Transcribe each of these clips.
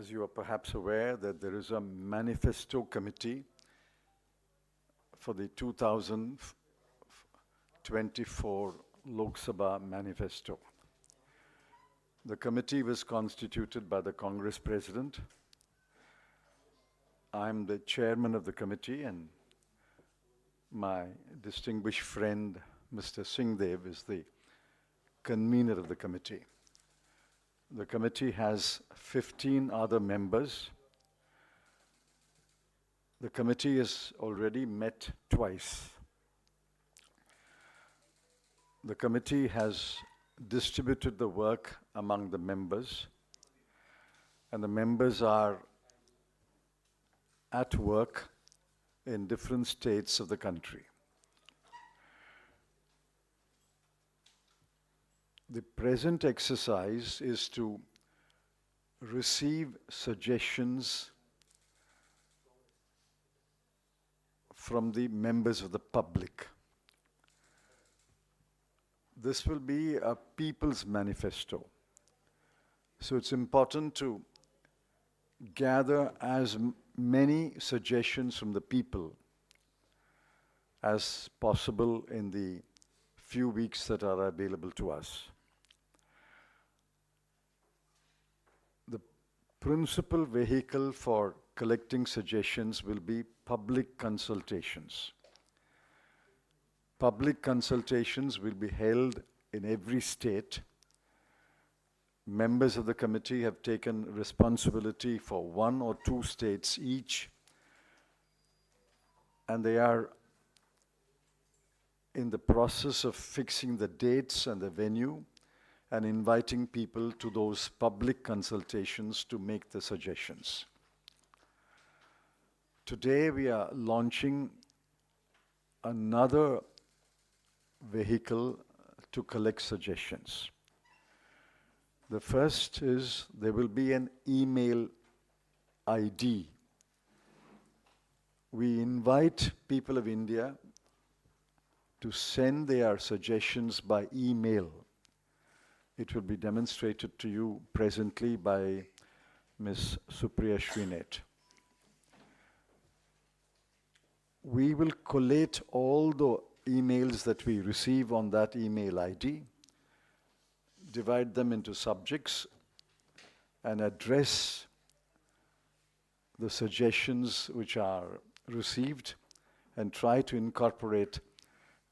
as you are perhaps aware, that there is a manifesto committee for the 2024 Lok Sabha manifesto. The committee was constituted by the Congress President. I'm the chairman of the committee, and my distinguished friend, Mr. Singhdev, is the convener of the committee. The committee has 15 other members. The committee has already met twice. The committee has distributed the work among the members, and the members are at work in different states of the country. The present exercise is to receive suggestions from the members of the public. This will be a people's manifesto. So it's important to gather as many suggestions from the people as possible in the few weeks that are available to us. The principal vehicle for collecting suggestions will be public consultations. Public consultations will be held in every state. Members of the committee have taken responsibility for 1 or 2 states each, and they are in the process of fixing the dates and the venue and inviting people to those public consultations to make the suggestions. Today we are launching another vehicle to collect suggestions. The first is there will be an email ID. We invite people of India to send their suggestions by email. It will be demonstrated to you presently by Ms. Supriya Shrinet. We will collate all the emails that we receive on that email ID, divide them into subjects, and address the suggestions which are received and try to incorporate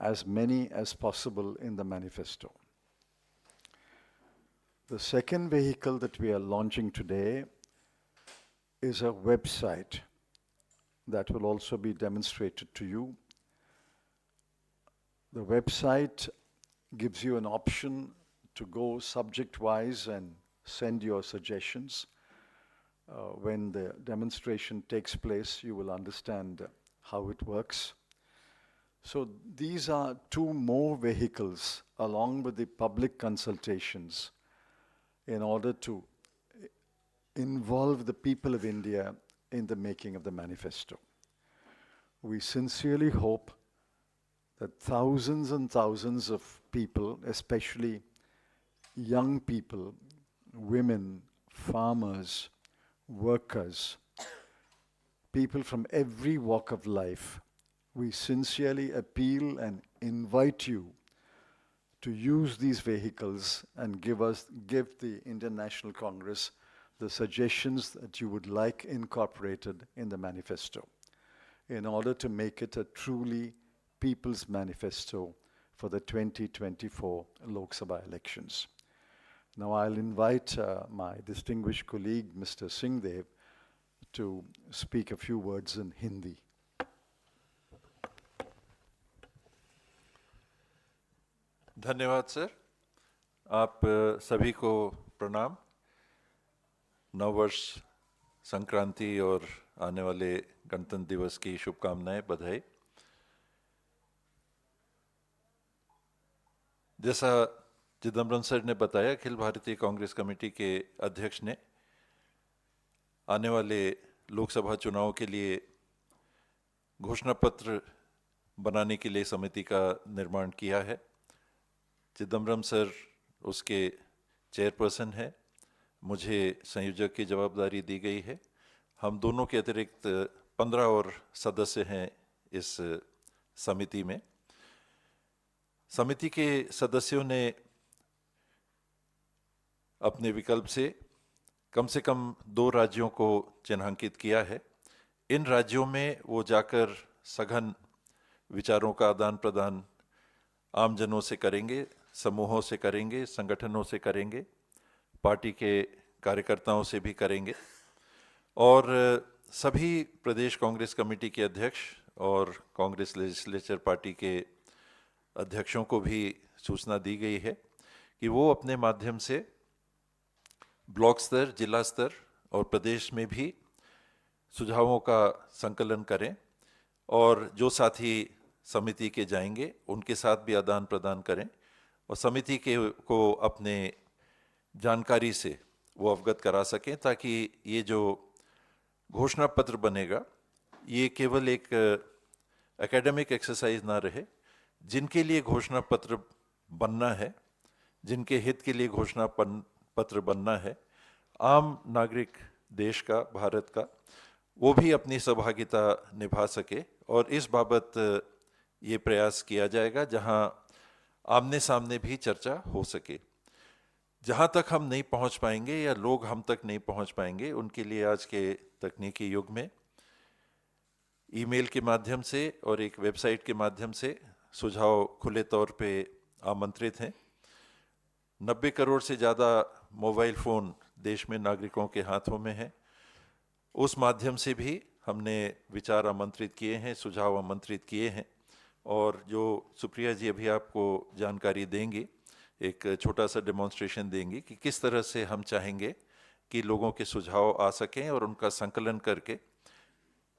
as many as possible in the manifesto. The second vehicle that we are launching today is a website that will also be demonstrated to you. The website gives you an option to go subject-wise and send your suggestions. When the demonstration takes place, you will understand how it works. So these are 2 more vehicles along with the public consultations in order to involve the people of India in the making of the manifesto. We sincerely hope that thousands and thousands of people, especially young people, women, farmers, workers, people from every walk of life, we sincerely appeal and invite you to use these vehicles and give the Indian National Congress the suggestions that you would like incorporated in the manifesto in order to make it a truly people's manifesto for the 2024 Lok Sabha elections. Now I'll invite my distinguished colleague, Mr. Singhdev, to speak a few words in Hindi. धन्यवाद sir. आप सभी को प्रणाम। नववर्ष, संक्रांति और आने वाले गणतंत्र दिवस की शुभकामनाएं, बधाई। जैसा चिदम्बरम सर ने बताया, अखिल भारतीय कांग्रेस कमेटी के अध्यक्ष ने आने वाले लोकसभा चुनाव के लिए घोषणा पत्र बनाने के लिए समिति का निर्माण किया है। चिदम्बरम सर उसके चेयरपर्सन है मुझे संयोजक की जवाबदारी दी गई है। हम दोनों के अतिरिक्त 15 और सदस्य हैं इस समिति में। समिति के सदस्यों ने अपने विकल्प से कम 2 राज्यों को चिन्हांकित किया है। इन राज्यों में वो जाकर सघन विचारों का आदान प्रदान आमजनों से करेंगे, समूहों से करेंगे, संगठनों से करेंगे, पार्टी के कार्यकर्ताओं से भी करेंगे और सभी प्रदेश कांग्रेस कमेटी के अध्यक्ष और कांग्रेस लेजिस्लेचर पार्टी के अध्यक्षों को भी सूचना दी गई है कि वो अपने माध्यम से ब्लॉक स्तर, जिला स्तर और प्रदेश में भी सुझावों का संकलन करें और जो साथी समिति के जाएंगे उनके साथ भी आदान प्रदान करें और समिति को अपने जानकारी से वो अवगत करा सकें, ताकि ये जो घोषणा पत्र बनेगा ये केवल एक एकेडमिक एक्सरसाइज ना रहे। जिनके लिए घोषणा पत्र बनना है, जिनके हित के लिए घोषणा पत्र बनना है, आम नागरिक देश का, भारत का, वो भी अपनी सहभागिता निभा सके और इस बाबत ये प्रयास किया जाएगा जहां आमने सामने भी चर्चा हो सके। जहां तक हम नहीं पहुंच पाएंगे या लोग हम तक नहीं पहुंच पाएंगे, उनके लिए आज के तकनीकी युग में ईमेल के माध्यम से और एक वेबसाइट के माध्यम से सुझाव खुले तौर पे आमंत्रित हैं। 90 करोड़ से ज़्यादा मोबाइल फ़ोन देश में नागरिकों के हाथों में है। उस माध्यम से भी हमने विचार आमंत्रित किए हैं, सुझाव आमंत्रित किए हैं और जो सुप्रिया जी अभी आपको जानकारी देंगी, एक छोटा सा डेमोन्स्ट्रेशन देंगी कि किस तरह से हम चाहेंगे कि लोगों के सुझाव आ सकें और उनका संकलन करके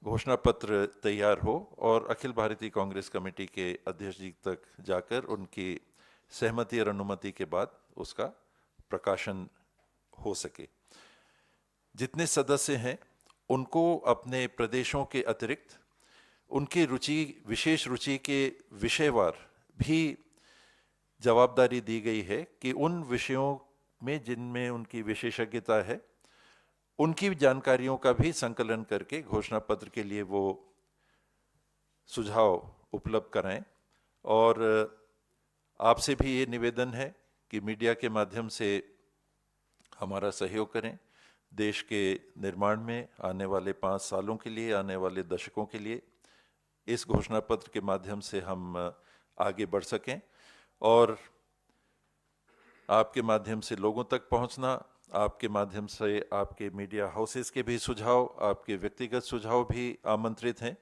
घोषणा पत्र तैयार हो और अखिल भारतीय कांग्रेस कमेटी के अध्यक्ष जी तक जाकर उनकी सहमति और अनुमति के बाद उसका प्रकाशन हो सके। जितने सदस्य हैं उनको अपने प्रदेशों के अतिरिक्त उनकी विशेष रुचि के विषयवार भी जवाबदारी दी गई है कि उन विषयों में जिनमें उनकी विशेषज्ञता है उनकी जानकारियों का भी संकलन करके घोषणा पत्र के लिए वो सुझाव उपलब्ध कराएं। और आपसे भी ये निवेदन है कि मीडिया के माध्यम से हमारा सहयोग करें। देश के निर्माण में आने वाले 5 सालों के लिए, आने वाले दशकों के लिए इस घोषणा पत्र के माध्यम से हम आगे बढ़ सकें और आपके माध्यम से लोगों तक पहुंचना, आपके माध्यम से आपके मीडिया हाउसेस के भी सुझाव, आपके व्यक्तिगत सुझाव भी आमंत्रित हैं।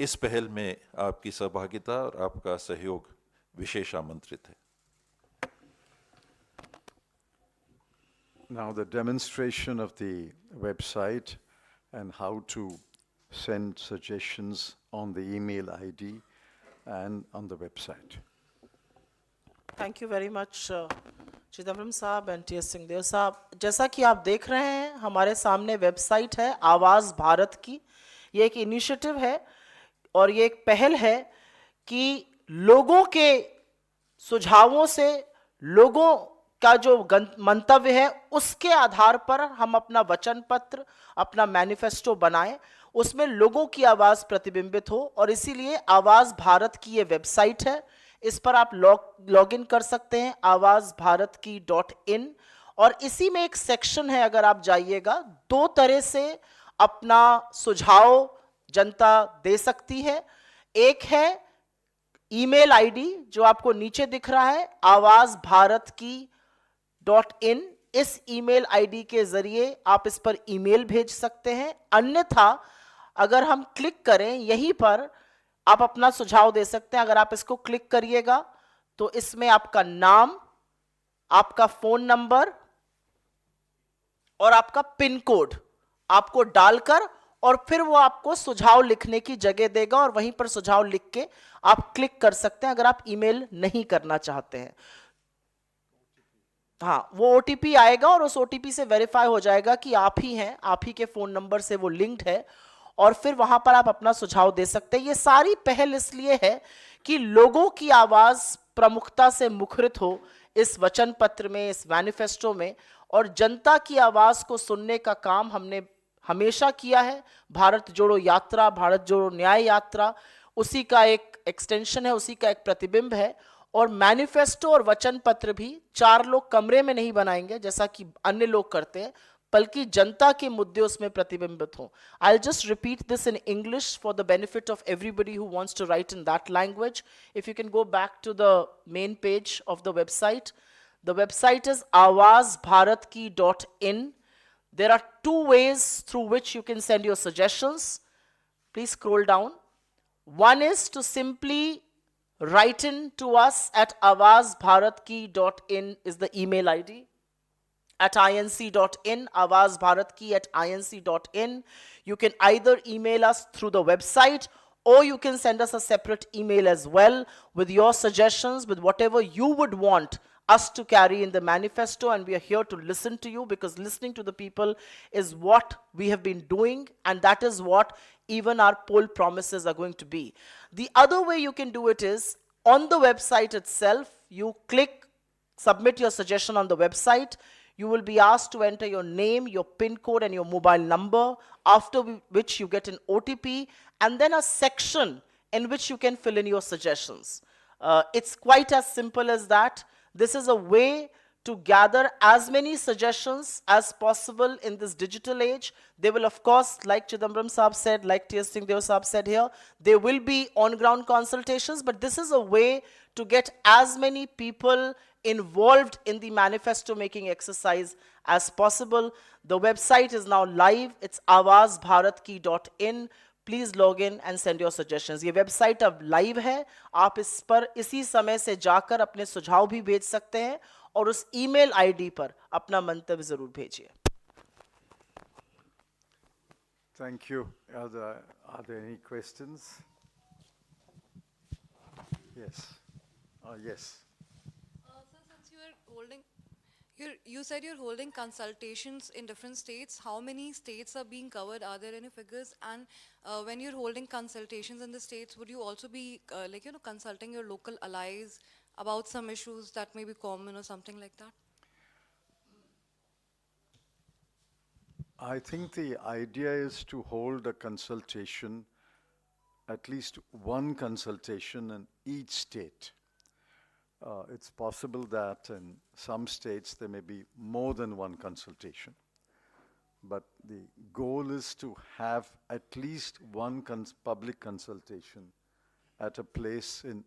इस पहल में आपकी सहभागिता और आपका सहयोग विशेष आमंत्रित है। Now the demonstration of the website and how to send suggestions on the email ID and on the website. Thank you very much Chidambaram साहब एंड टी एस सिंहदेव साहब। जैसा कि आप देख रहे हैं हमारे सामने वेबसाइट है आवाज़ भारत की। ये एक इनिशिएटिव है और ये एक पहल है कि लोगों के सुझावों से, लोगों का जो मंतव्य है उसके आधार पर हम अपना वचन पत्र, अपना मैनिफेस्टो बनाएं, उसमें लोगों की आवाज़ प्रतिबिंबित हो। और इसीलिए आवाज़ भारत की ये वेबसाइट है, इस पर आप लॉग इन कर सकते हैं awazbharatkey.in। और इसी में एक सेक्शन है, अगर आप जाइएगा, 2 तरह से अपना सुझाव जनता दे सकती है। एक है ईमेल आईडी जो आपको नीचे दिख रहा है awazbharatkey.in। इस ईमेल आईडी के जरिए आप इस पर ईमेल भेज सकते हैं। अन्यथा अगर हम क्लिक करें यहीं पर आप अपना सुझाव दे सकते हैं। अगर आप इसको क्लिक करिएगा तो इसमें आपका नाम, आपका फोन नंबर और आपका पिन कोड आपको डालकर और फिर वो आपको सुझाव लिखने की जगह देगा और वहीं पर सुझाव लिख के आप क्लिक कर सकते हैं अगर आप ईमेल नहीं करना चाहते हैं। हाँ, वो ओटीपी आएगा और उस ओटीपी से वेरीफाई हो जाएगा कि आप ही हैं, आप ही के फोन नंबर से वो लिंक्ड है और फिर वहां पर आप अपना सुझाव दे सकते हैं। ये सारी पहल इसलिए है कि लोगों की आवाज प्रमुखता से मुखरित हो इस वचन पत्र में, इस मैनिफेस्टो में, और जनता की आवाज को सुनने का काम हमने हमेशा किया है। भारत जोड़ो यात्रा, भारत जोड़ो न्याय यात्रा उसी का एक एक्सटेंशन है, उसी का एक प्रतिबिंब है। और मैनिफेस्टो और वचन पत्र भी 4 लोग कमरे में नहीं बनाएंगे जैसा कि अन्य लोग करते हैं, बल्कि जनता के मुद्दे उसमें प्रतिबिंबित हों। I'll just repeat this in English for the benefit of everybody who wants to write in that language. If you can go back to the main page of the website. The website is awazbharatki.in. There are 2 ways through which you can send your suggestions. Please scroll down. One is to simply write in to us at awazbharatki.in is the email ID. At inc.in, awazbharatki@inc.in. You can either email us through the website or you can send us a separate email as well with your suggestions, with whatever you would want us to carry in the manifesto, and we are here to listen to you, because listening to the people is what we have been doing, and that is what even our poll promises are going to be. The other way you can do it is on the website itself. You click submit your suggestion on the website. You will be asked to enter your name, your PIN code, and your mobile number, after which you get an OTP, and then a section in which you can fill in your suggestions. It's quite as simple as that. This is a way to gather as many suggestions as possible in this digital age. They will, of course, like Chidambaram Saab said, like T.S. Singhdeo Saab said here, there will be on-ground consultations, but this is a way to get as many people involved in the manifesto making exercise as possible. The website is now live. It's awazbharatki.in. Please log in and send your suggestions. ये website अब live है, आप इस पर इसी समय से जाकर अपने सुझाव भी भेज सकते हैं और उस ईमेल आईडी पर अपना मंतव्य जरूर भेजिए। Thank you. Are there any questions? Yes. Yes. Sir, since you are holding, you said you're holding consultations in different states. How many states are being covered? Are there any figures? And when you're holding consultations in the states, would you also be consulting your local allies about some issues that may be common or something like that? I think the idea is to hold a consultation, at least one consultation in each state. It's possible that in some states there may be more than one consultation, but the goal is to have at least one public consultation at a place in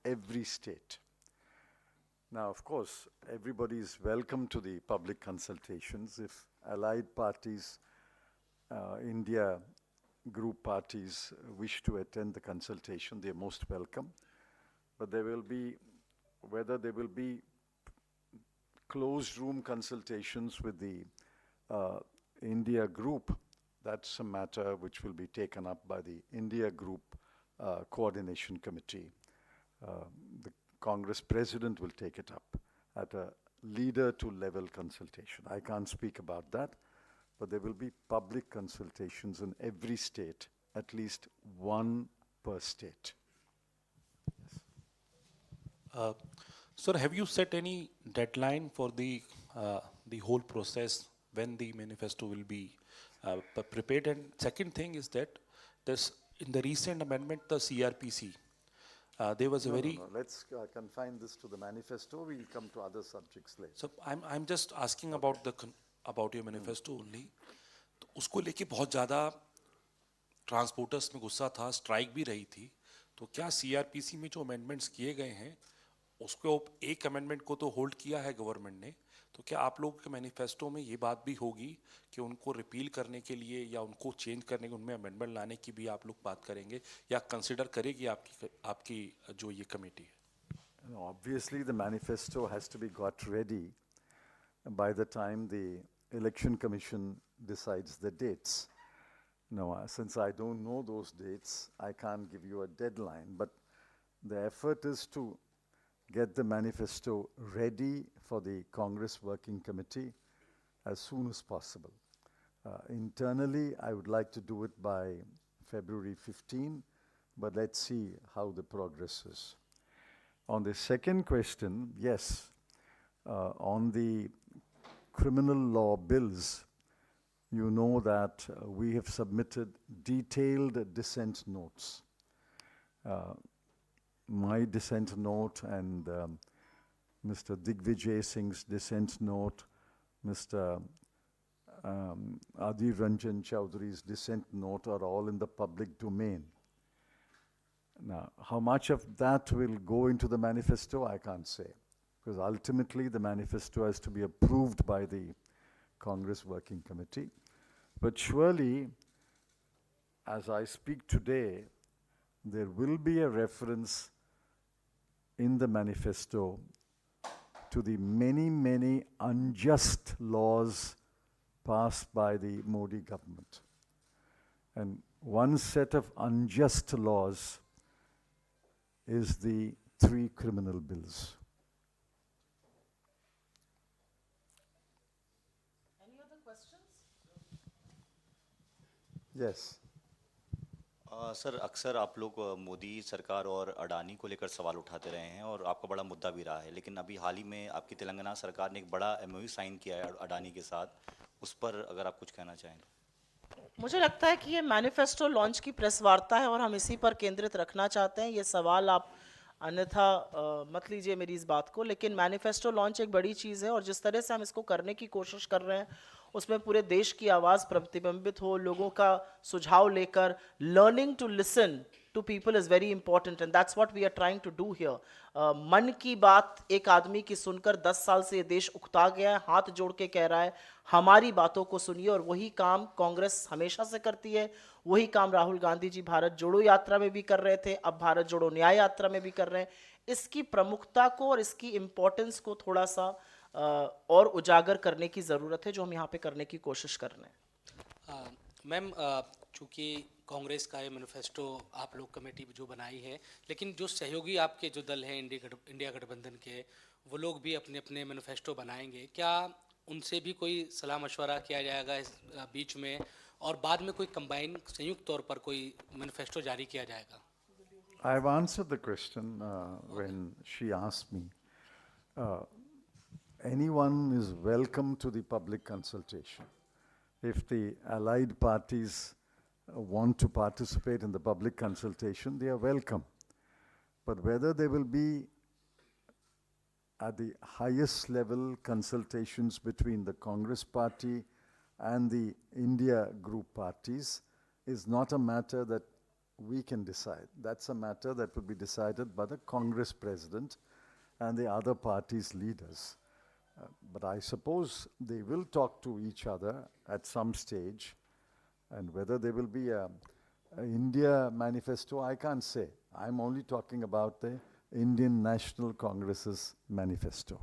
every state. Now, of course, everybody is welcome to the public consultations. If allied parties, India group parties wish to attend the consultation, they are most welcome. But there will be, whether there will be closed room consultations with the India group, that's a matter which will be taken up by the India group coordination committee. The Congress president will take it up at a leader-to-level consultation. I can't speak about that, but there will be public consultations in every state, at least one per state. Yes. Sir, have you set any deadline for the whole process when the manifesto will be prepared? And second thing is that in the recent amendment, the CRPC, there was a very... No. Let's confine this to the manifesto. We'll come to other subjects later. So I'm just asking about about your manifesto only. तो उसको लेके बहुत ज़्यादा transporters में गुस्सा था, strike भी रही थी. तो क्या CRPC में जो अमेंडमेंट्स किए गए हैं, उसको एक अमेंडमेंट को तो होल्ड किया है गवर्नमेंट ने, तो क्या आप लोगों के मैनिफेस्टो में ये बात भी होगी कि उनको रिपील करने के लिए या उनको चेंज करने के, उनमें अमेंडमेंट लाने की भी आप लोग बात करेंगे या कंसिडर करेगी आपकी जो ये कमेटी है? Obviously, the manifesto has to be got ready by the time the Election Commission decides the dates. No, since I don't know those dates, I can't give you a deadline, but the effort is to get the manifesto ready for the Congress Working Committee as soon as possible. Internally, I would like to do it by February 15, but let's see how the progress is. On the second question, yes, on the criminal law bills, you know that we have submitted detailed dissent notes. My dissent note and Mr. Digvijay Singh's dissent note, Mr. Adhir Ranjan Chowdhury's dissent note are all in the public domain. Now, how much of that will go into the manifesto, I can't say, because ultimately the manifesto has to be approved by the Congress Working Committee. But surely, as I speak today, there will be a reference in the manifesto to the many, many unjust laws passed by the Modi government. And one set of unjust laws is the 3 criminal bills. Any other questions? Yes. Sir अक्सर आप लोग मोदी सरकार और अडानी को लेकर सवाल उठाते रहे हैं और आपका बड़ा मुद्दा भी रहा है, लेकिन अभी हाल ही में आपकी तेलंगाना सरकार ने एक बड़ा एमओयू साइन किया है अडानी के साथ, उस पर अगर आप कुछ कहना चाहें तो। मुझे लगता है कि ये मैनिफेस्टो लॉन्च की प्रेस वार्ता है और हम इसी पर केंद्रित रखना चाहते हैं। ये सवाल आप अन्यथा मत लीजिए मेरी इस बात को, लेकिन मैनिफेस्टो लॉन्च एक बड़ी चीज़ है और जिस तरह से हम इसको करने की कोशिश कर रहे हैं उसमें पूरे देश की आवाज़ प्रतिबिंबित हो, लोगों का सुझाव लेकर learning to listen to people is very important and that's what we are trying to do here. Mann Ki बात एक आदमी की सुनकर 10 साल से ये देश उकता गया है, हाथ जोड़ के कह रहा है हमारी बातों को सुनिए, और वही काम कांग्रेस हमेशा से करती है, वही काम राहुल गांधी जी भारत जोड़ो यात्रा में भी कर रहे थे, अब भारत जोड़ो न्याय यात्रा में भी कर रहे हैं। इसकी प्रमुखता को और इसकी इम्पोर्टेंस को थोड़ा सा और उजागर करने की ज़रूरत है, जो हम यहाँ पे करने की कोशिश कर रहे हैं। मैम, चूँकि कांग्रेस का ये मैनिफेस्टो आप लोग कमेटी जो बनाई है, लेकिन जो सहयोगी आपके जो दल हैं इंडिया गठबंधन के, वो लोग भी अपने अपने मैनिफेस्टो बनाएंगे, क्या उनसे भी कोई सलाह मशवरा किया जाएगा इस बीच में, और बाद में कोई कंबाइन संयुक्त तौर पर कोई मैनिफेस्टो जारी किया जाएगा? I have answered the question when she asked me. Anyone is welcome to the public consultation. If the allied parties want to participate in the public consultation, they are welcome. But whether there will be at the highest level consultations between the Congress party and the India group parties is not a matter that we can decide. That's a matter that will be decided by the Congress president and the other parties' leaders. But I suppose they will talk to each other at some stage, and whether there will be a India manifesto, I can't say. I'm only talking about the Indian National Congress's manifesto.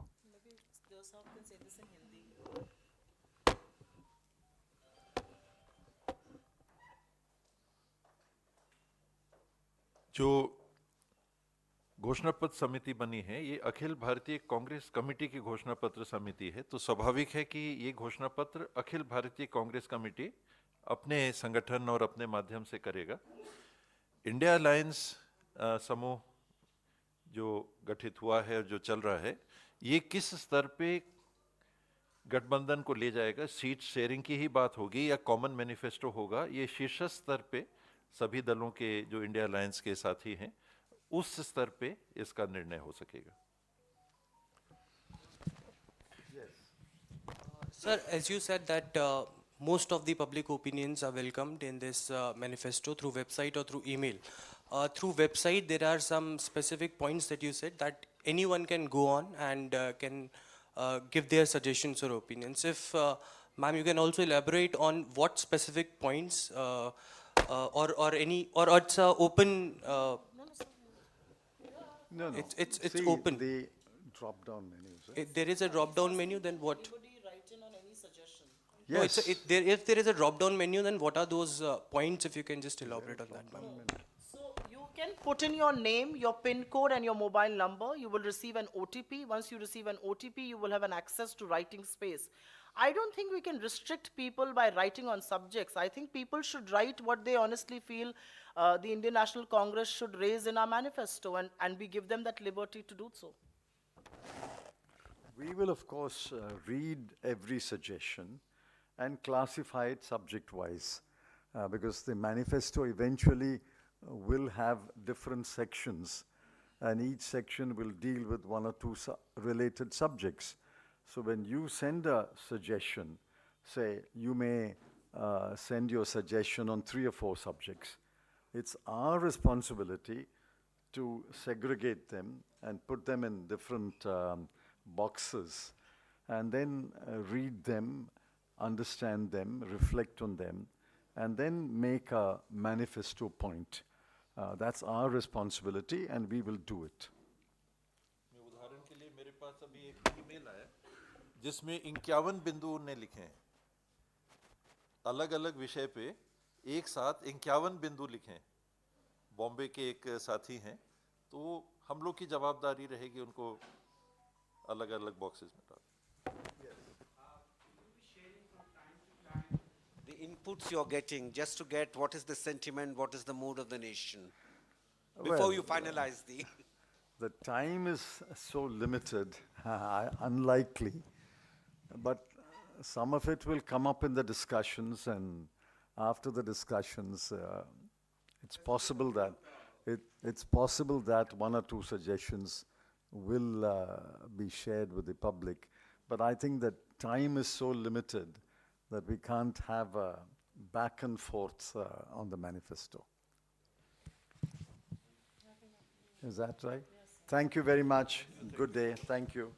जो घोषणापत्र समिति बनी है ये Akhil Bharatiya Congress committee की घोषणा पत्र समिति है, तो स्वाभाविक है कि ये घोषणा पत्र अखिल भारतीय कांग्रेस कमेटी अपने संगठन और अपने माध्यम से करेगा। इंडिया अलायंस समूह जो गठित हुआ है और जो चल रहा है, ये किस स्तर पे गठबंधन को ले जाएगा, सीट शेयरिंग की ही बात होगी या कॉमन मैनिफेस्टो होगा, ये शीर्ष स्तर पे सभी दलों के जो इंडिया अलायंस के साथी हैं उस स्तर पे इसका निर्णय हो सकेगा। Sir, as you said that most of the public opinions are welcomed in this manifesto through website or through email. Through website, there are some specific points that you said that anyone can go on and can give their suggestions or opinions. If, ma'am, you can also elaborate on what specific points or it's open. No. It's See, open. the drop-down menus. If there is a drop-down menu, then what? Anybody write in on any suggestion? No, Yes. if there is a drop-down menu, then what are those points? If you can just elaborate on that, ma'am. So you can put in your name, your PIN code and your mobile number. You will receive an OTP. Once you receive an OTP, you will have an access to writing space. I don't think we can restrict people by writing on subjects. I think people should write what they honestly feel the Indian National Congress should raise in our manifesto, and we give them that liberty to do so. We will, of course, read every suggestion and classify it subject-wise, because the manifesto eventually will have different sections, and each section will deal with one or two related subjects. So when you send a suggestion, say you may send your suggestion on 3 or 4 subjects. It's our responsibility to segregate them and put them in different boxes, and then read them, understand them, reflect on them, and then make a manifesto point. That's our responsibility, and we will do it. मैं उदाहरण के लिए मेरे पास अभी एक email आया जिसमें 51 बिंदु उन्होंने लिखे हैं, अलग अलग विषय पे एक साथ 51 बिंदु लिखे हैं। बॉम्बे के एक साथी हैं, तो हम लोग की जवाबदारी रहेगी उनको अलग अलग बॉक्सेस में डाल। The inputs you're getting, just to get what is the sentiment, what is the mood of the nation, before Well, you finalize the... The time is so limited, unlikely, but some of it will come up in the discussions, and after the discussions, it's possible that it's possible that 1 or 2 suggestions will be shared with the public. But I think that time is so limited that we can't have a back and forth on the manifesto. Is that right? Yes. Thank you very much. Good day. Thank you.